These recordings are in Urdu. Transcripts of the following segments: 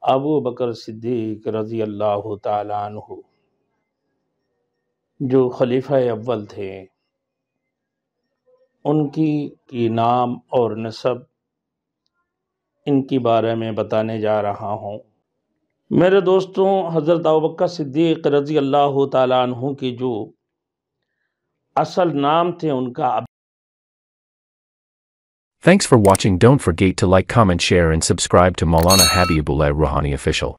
ابو بکر صدیق رضی اللہ تعالیٰ عنہ جو خلیفہ اول تھے، ان کی نام اور نسب ان کی بارے میں بتانے جا رہا ہوں۔ میرے دوستوں، حضرت ابوبکر صدیق رضی اللہ تعالیٰ عنہ کی جو اصل نام تھے ان کا Thanks for watching. Don't forget to like, comment, share and subscribe to Maulana Habibullah Rouhani Official.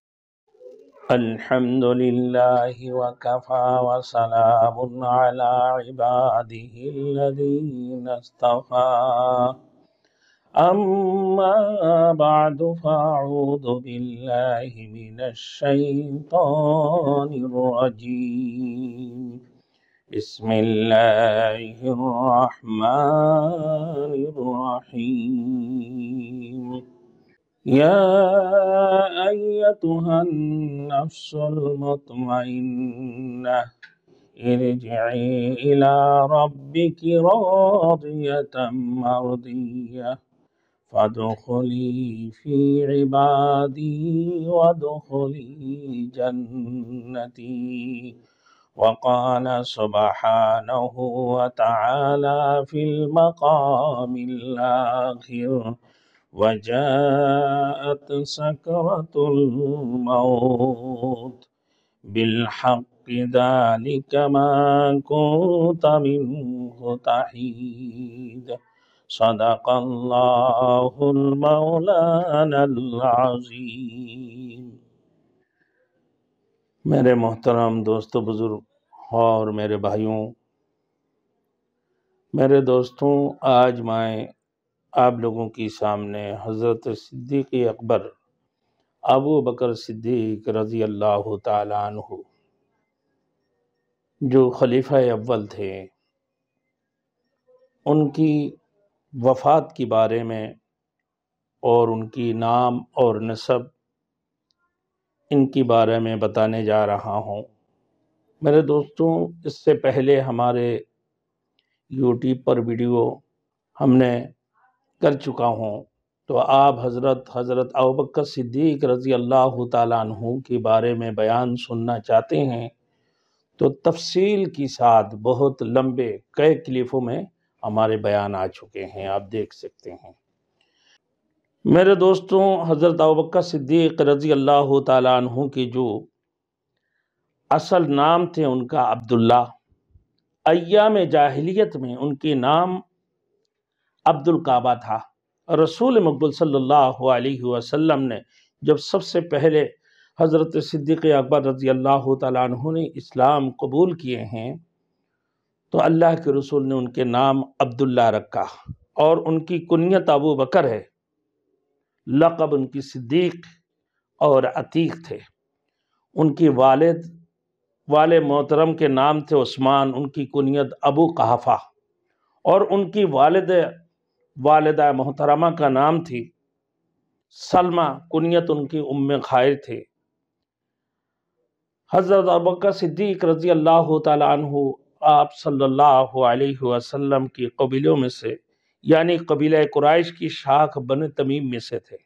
الحمد للہ وکفى وسلام على عباده الذين اصطفى اما بعد فاعوذ باللہ من الشیطان الرجیم بسم اللہ الرحمن الرحیم يا أيتها النفس المطمئنة ارجعي إلى ربك راضية مرضية فادخلي في عبادي وادخلي جنتي وقال سبحانه وتعالى في المقام الآخر وجاءت سكرة الموت بالحق ذلك ما كنت منه تحيد صدق اللہ المولانا العظیم۔ میرے محترم دوستو، بزرگ اور میرے بھائیوں، میرے دوستوں، آج میں آپ لوگوں کی سامنے حضرت صدیق اکبر ابو بکر صدیق رضی اللہ تعالیٰ عنہ جو خلیفہ اول تھے، ان کی وفات کے بارے میں اور ان کی نام اور نسب ان کی بارے میں بتانے جا رہا ہوں۔ میرے دوستوں، اس سے پہلے ہمارے یوٹیوب پر ویڈیو ہم نے کر چکا ہوں، تو آپ حضرت ابوبکر صدیق رضی اللہ تعالیٰ عنہ کے بارے میں بیان سننا چاہتے ہیں تو تفصیل کے ساتھ بہت لمبے کئی کلپوں میں ہمارے بیان آ چکے ہیں، آپ دیکھ سکتے ہیں۔ میرے دوستوں، حضرت ابوبکر صدیق رضی اللہ تعالیٰ عنہ کی جو اصل نام تھے ان کا عبداللہ، ایام جاہلیت میں ان کے نام عبد الکعبہ تھا۔ رسول مقبول صلی اللہ علیہ وسلم نے جب سب سے پہلے حضرت صدیق اکبر رضی اللہ تعالیٰ عنہ نے اسلام قبول کیے ہیں تو اللہ کے رسول نے ان کے نام عبداللہ رکھا، اور ان کی کنیت ابو بکر ہے، لقب ان کی صدیق اور عتیق تھے۔ ان کی والد محترم کے نام تھے عثمان، ان کی کنیت ابو قحافہ، اور ان کی والدہ محترمہ کا نام تھی سلمہ، کنیت ان کی ام خیر تھے۔ حضرت ابوبکر صدیق رضی اللہ تعالیٰ عنہ آپ صلی اللہ علیہ وسلم کی قبیلوں میں سے، یعنی قبیلہ قریش کی شاخ بنو تمیم میں سے تھے۔